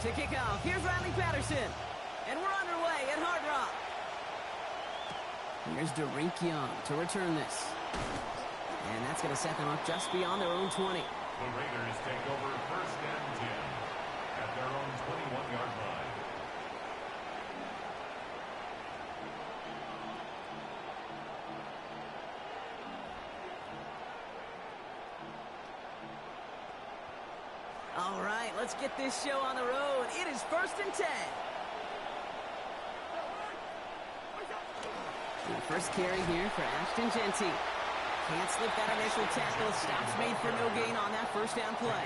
To kick off, here's Riley Patterson. And we're underway at Hard Rock. Here's Derek Young to return this. And that's going to set them up just beyond their own 20. The Raiders take over first and 10 at their own 21-yard line. All right, let's get this show on the road. It is first and 10. The first carry here for Ashton Jeanty. Can't slip that initial tackle. Stops made for no gain on that first down play.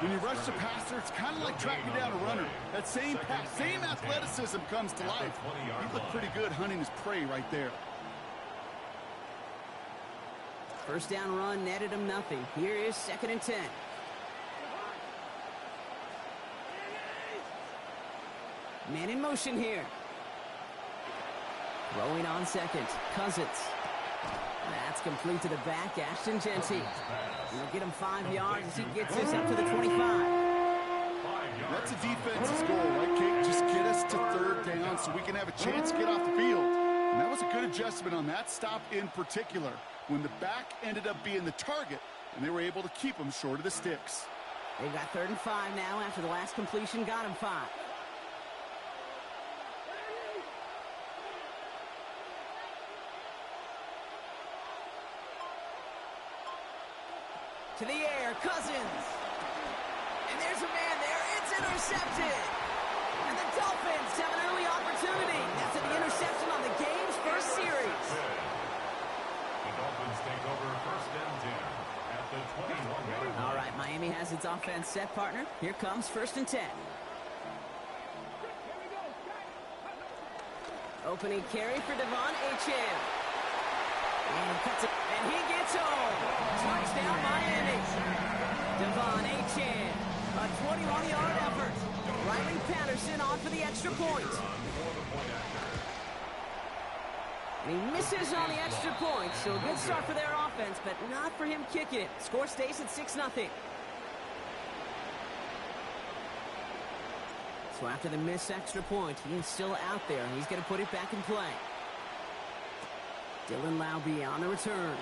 When you rush the passer, it's kind of like tracking down a runner. That same athleticism comes to life. He looked pretty good hunting his prey right there. First down run netted him nothing. Here is second and 10. Man in motion here. Throwing on second. Cousins. That's complete to the back. Ashton Jeanty. He'll get him 5 yards as he gets this up to the 25. That's a defense's goal, right, Kate? Just get us to third down so we can have a chance to get off the field. And that was a good adjustment on that stop in particular, when the back ended up being the target, and they were able to keep him short of the sticks. They've got 3rd and 5 now after the last completion got him 5. To the air, Cousins. And there's a man there. It's intercepted. And the Dolphins have an early opportunity. That's an interception on the game's first series. The Dolphins take over first and 10 at the 21-yard line. All right, Miami has its offense set, partner. Here comes first and 10. Opening carry for Devon Achane. And cuts it, and he gets home. Touchdown, Miami. Devon Achane, a 21-yard effort. Riley Patterson on for the extra point. And he misses on the extra point, so a good start for their offense, but not for him kicking it. Score stays at 6-0. So after the missed extra point, he is still out there, and he's going to put it back in play. Dylan Laube on the return.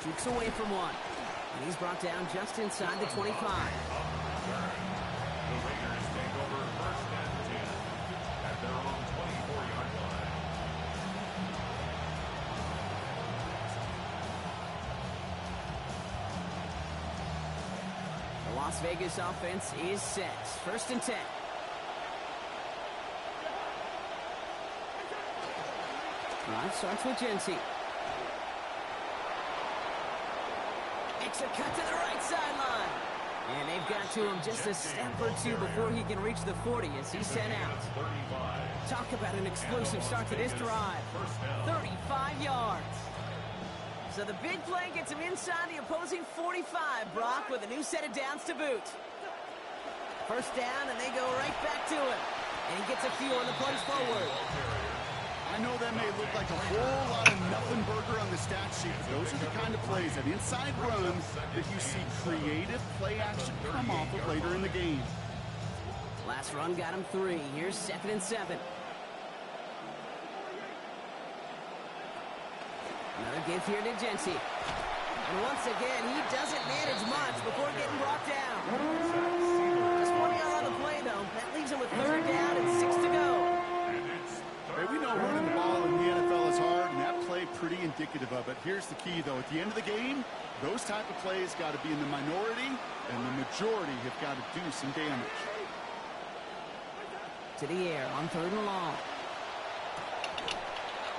Jukes away from one. And he's brought down just inside the 25. The Raiders take over first and 10 at their own 24-yard line. The Las Vegas offense is set. First and 10. Drive starts with Jeanty. Makes a cut to the right sideline. And they've got to him just a step or two before he can reach the 40 as he's sent out. Talk about an explosive start to this drive. 35 yards. So the big play gets him inside the opposing 45, Brock, with a new set of downs to boot. First down, and they go right back to him. And he gets a few on the plunge forward. I know that may look like a whole lot of nothing burger on the stat sheet, but those are the kind of plays, an inside run, that you see creative play action come off of later in the game. Last run got him 3. Here's 2nd and 7. Another give here to Jeanty. And once again, he doesn't manage much before getting brought down. Just 1 yard on the play, though. That leaves him with 3rd down and 6 to go. Hey, we know running the ball in the NFL is hard, and that play pretty indicative of it. Here's the key, though. At the end of the game, those type of plays got to be in the minority, and the majority have got to do some damage. To the air on 3rd and long.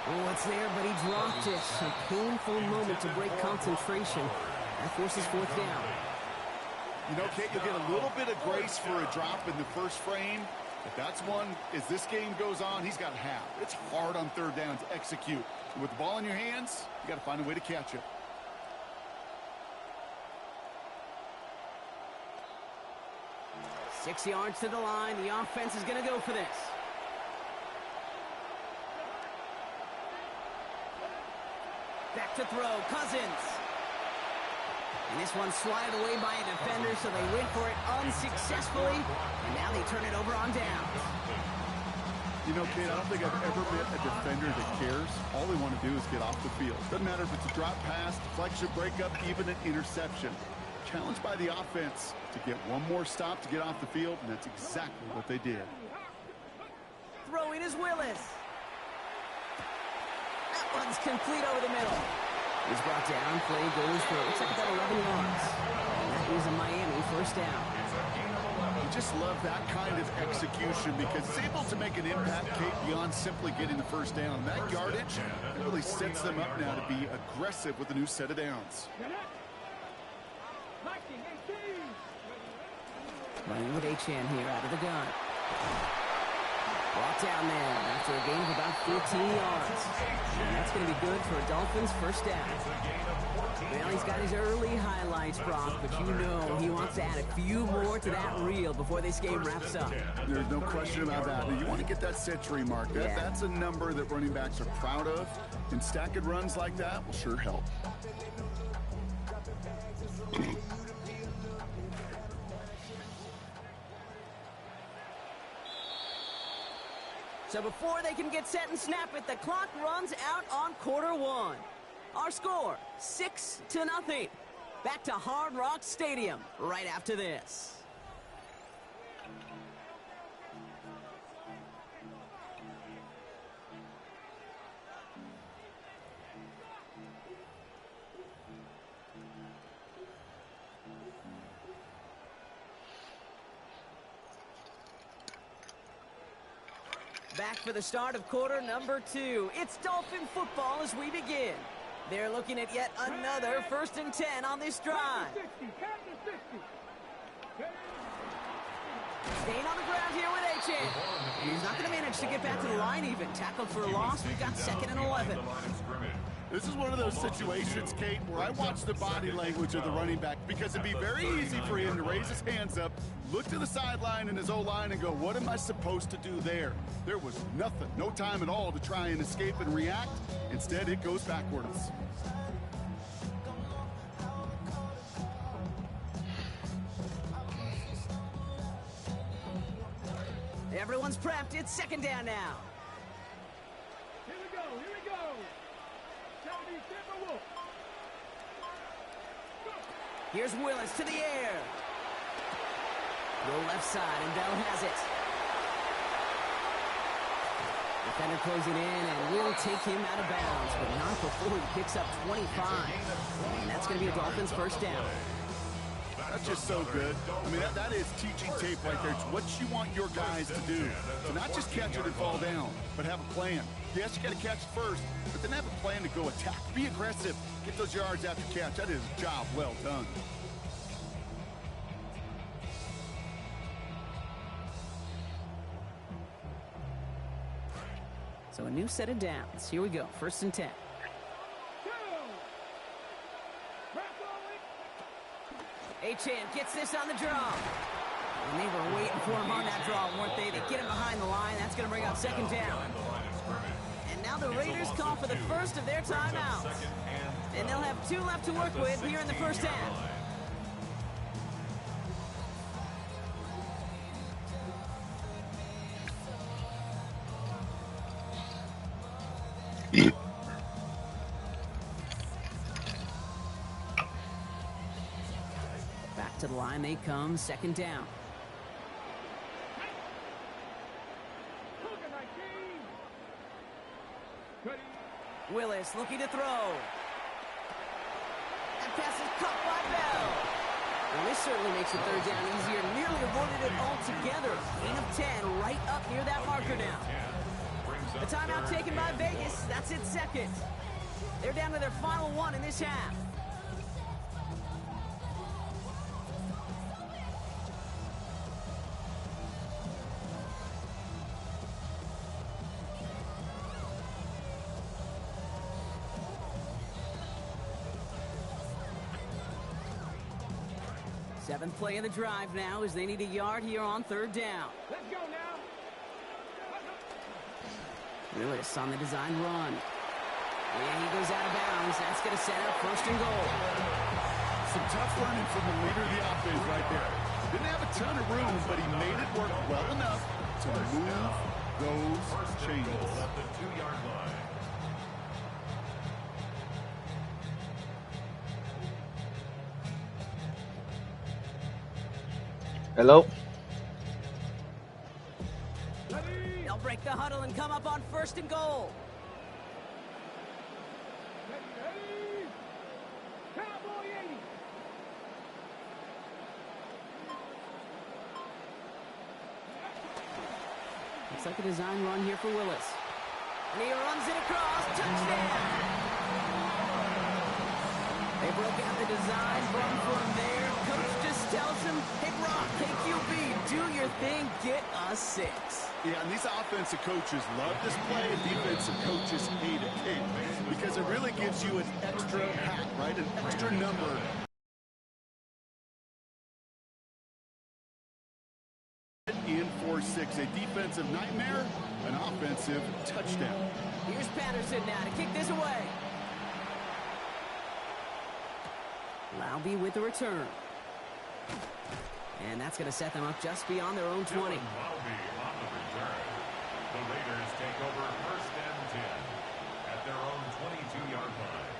Oh, it's there, but he dropped it. A painful moment to break concentration. That forces 4th down. You know, Kate, you'll get a little bit of grace for a drop in the first frame. But that's one, as this game goes on, he's got half. It's hard on 3rd down to execute. And with the ball in your hands, you got to find a way to catch it. Six yards to the line. The offense is going to go for this. Back to throw. Cousins. And this one's swatted away by a defender, so they went for it unsuccessfully. And now they turn it over on downs. You know, Kate, I don't think I've ever met a defender that cares. All they want to do is get off the field. Doesn't matter if it's a drop pass, deflection, breakup, even an interception. Challenged by the offense to get one more stop to get off the field, and that's exactly what they did. Throwing is Willis. That one's complete over the middle. He's brought down. Play goes for, looks like about 11 yards. And that is a Miami first down. You just love that kind of execution because it's able to make an impact, Kate, beyond simply getting the first down. That yardage really sets them up now to be aggressive with a new set of downs. Running with Achane here out of the gun. Brought down there after a gain of about 14 yards. And that's going to be good for a Dolphins first down. Well, he's got his early highlights, Brock, but you know he wants to add a few more to that reel before this game wraps up. There's no question about that. You want to get that century mark. That's a number that running backs are proud of, and stacking runs like that will sure help. So before they can get set and snap it, the clock runs out on quarter one. Our score, 6-0. Back to Hard Rock Stadium right after this. Back for the start of quarter number 2. It's Dolphin football as we begin. They're looking at yet another 1st and 10 on this drive. Staying on the ground here with Achane. And he's not going to manage to get back to the line even. Tackled for a loss. We've got 2nd and 11. This is one of those situations, Kate, where I watch the body language of the running back because it'd be very easy for him to raise his hands up, look to the sideline in his O-line and go, what am I supposed to do there? There was nothing, no time at all to try and escape and react. Instead, it goes backwards. Everyone's prepped. It's 2nd down now. Here we go. Here's Willis to the air. Go left side, and Bell has it. Defender closing in, and will take him out of bounds, but not before he picks up 25. And that's going to be a Dolphins first down. That's just so good. I mean, that is teaching tape right there. It's what you want your guys to do. To not just catch it and fall down, but have a plan. Yes, you got to catch it first, but then have a plan to go attack. Be aggressive. Get those yards after catch. That is a job well done. So a new set of downs. Here we go. 1st and 10. Achane gets this on the draw. And they were waiting for him on that draw, weren't they? They get him behind the line. That's going to bring up 2nd down. And now the Raiders call for the first of their timeouts. And they'll have 2 left to work with here in the first half. Back to the line they come, 2nd down. Willis looking to throw. That pass is caught by Bell. Well, this certainly makes the 3rd down easier. Nearly avoided it altogether. Gain of 10 right up near that marker now. The timeout taken by Vegas. That's its 2nd. They're down to their final 1 in this half. Seventh play of the drive now as they need a yard here on 3rd down. Let's go now. Willis on the design run. And he goes out of bounds. That's going to set up 1st and goal. Some tough running from the leader of the offense right there. Didn't have a ton of room, but he made it work well enough to move those chains. At the 2-yard line. Hello. They'll break the huddle and come up on 1st and goal. Ready? Cowboy 80. Looks like a design run here for Willis. And he runs it across. Touchdown! They broke out the design, run from there. Coach just tells him, hey, Brock, KQB, do your thing, get a 6. Yeah, and these offensive coaches love this play, and defensive coaches hate it, because it really gives you an extra hat, right? An extra number. In 4-6, a defensive nightmare, an offensive touchdown. Here's Patterson now to kick this away. Laube with the return. And that's going to set them up just beyond their own 20. Laube on the return. The Raiders take over 1st and 10 at their own 22-yard line.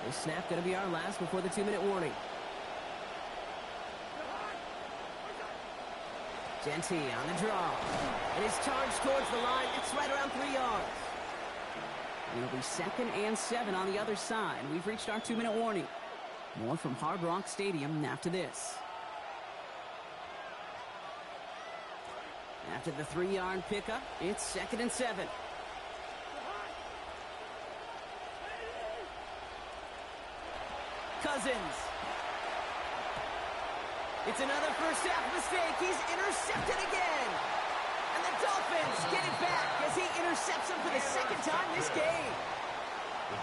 This snap going to be our last before the 2-minute warning. Genty on the draw. And his charge towards the line. It's right around 3 yards. And it'll be 2nd and 7 on the other side. We've reached our 2-minute warning. More from Hard Rock Stadium after this. After the 3-yard pickup, it's 2nd and 7. Cousins. It's another first half mistake. He's intercepted again. And the Dolphins get it back as he intercepts him for the 2nd time this game.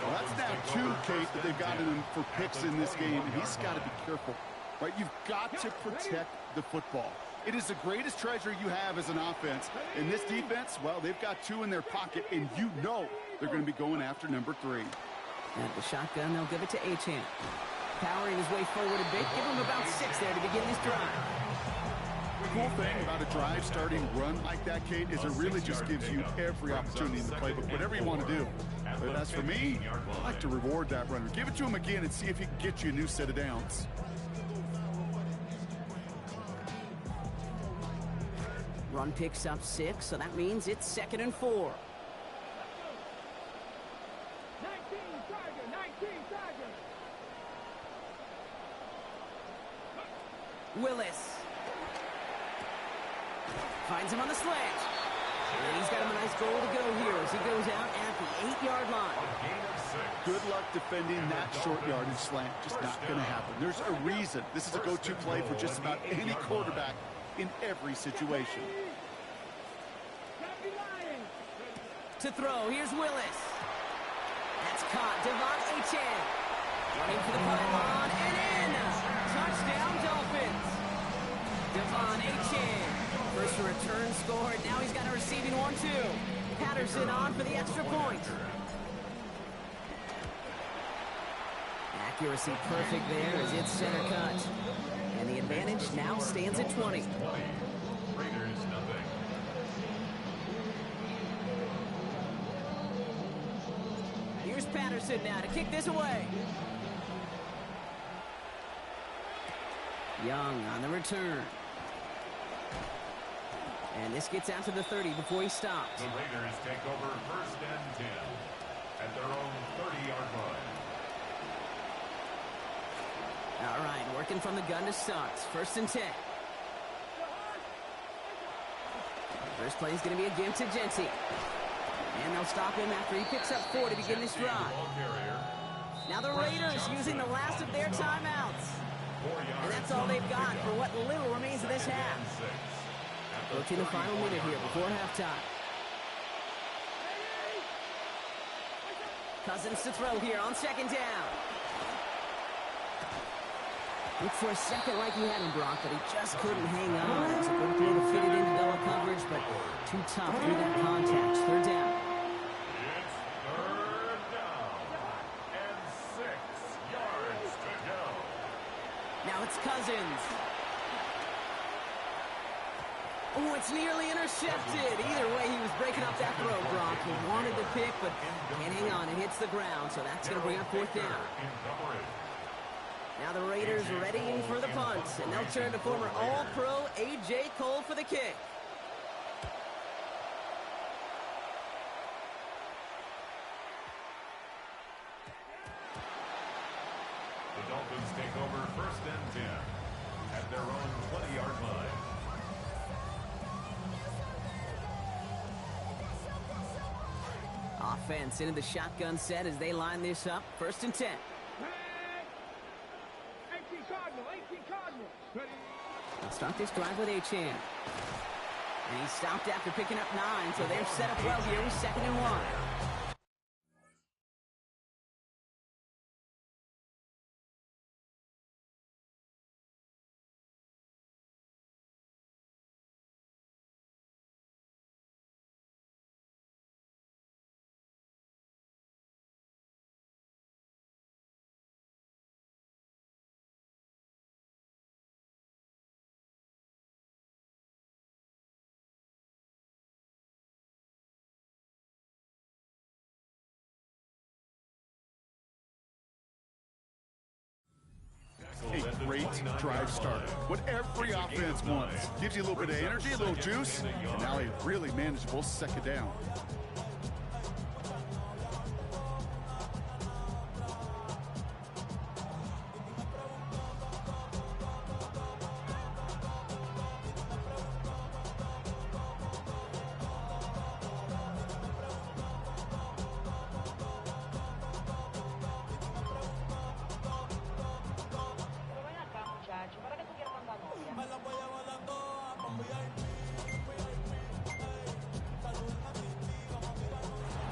Well, that's now 2, Kate, that they've gotten him for picks in this game, and he's got to be careful, right? You've got to protect the football. It is the greatest treasure you have as an offense. In this defense, well, they've got 2 in their pocket, and you know they're going to be going after number 3. At the shotgun, they'll give it to Achane. Powering his way forward a bit. Give him about 6 there to begin this drive. The cool thing about a drive starting run like that, Kate, is it really just gives you every opportunity in the playbook, whatever you want to do. But as for me, I like to reward that runner. Give it to him again and see if he can get you a new set of downs. Run picks up 6, so that means it's 2nd and 4. 19 Tiger. Willis. Finds him on the slant. And he's got him a nice goal to go here as he goes out at the 8-yard line. Good luck defending that short yardage slant. Just not going to happen. There's a reason. This is a go-to play for just about any quarterback in every situation. To throw, here's Willis. That's caught. Devon Achane. Running for the pylon and in. Touchdown, Dolphins. Devon Achane. First return scored. Now he's got a receiving one, too. Patterson on for the extra point. Accuracy perfect there as it's center cut. And the advantage now stands at 20. Raiders nothing. Here's Patterson now to kick this away. Young on the return. And this gets out to the 30 before he stops. The Raiders take over 1st and 10 at their own 30-yard line. All right, working from the gun to start. 1st and 10. First play is going to be a give to Genty. And they'll stop him after he picks up 4 to begin this drive. Now the Raiders using the last of their timeouts. And that's all they've got for what little remains of this half. Approaching the final minute here before halftime. Cousins to throw here on 2nd down. Looked for a second like he had him, Brock, but he just couldn't hang on. It's a good throw to fit it into double coverage, but too tough through that contact. 3rd Oh, it's nearly intercepted. Either way, he was breaking up that throw, Brock. He wanted the pick, but can't hang on. It hits the ground, so that's going to bring up fourth down. Now the Raiders readying for the punt, and they'll turn to former All-Pro A.J. Cole for the kick. The Dolphins take over first and 10 at their own 20-yard line. Offense into the shotgun set as they line this up. First and 10. 18 Cardinal, 18 Cardinal. Ready. They'll start this drive with Achane. And he stopped after picking up 9, so they're set up well here with 2nd and 1. A great drive starter. What every offense wants. Gives you a little bit of energy, a little juice, and now a really manageable second down.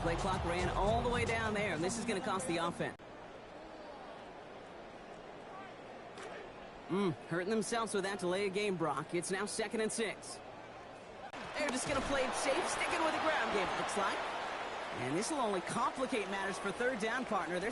Play clock ran all the way down there, and this is going to cost the offense. Hurting themselves with that delay of game, Brock. It's now 2nd and 6. They're just going to play it safe, sticking with the ground game, it looks like. And this will only complicate matters for third down, partner. They're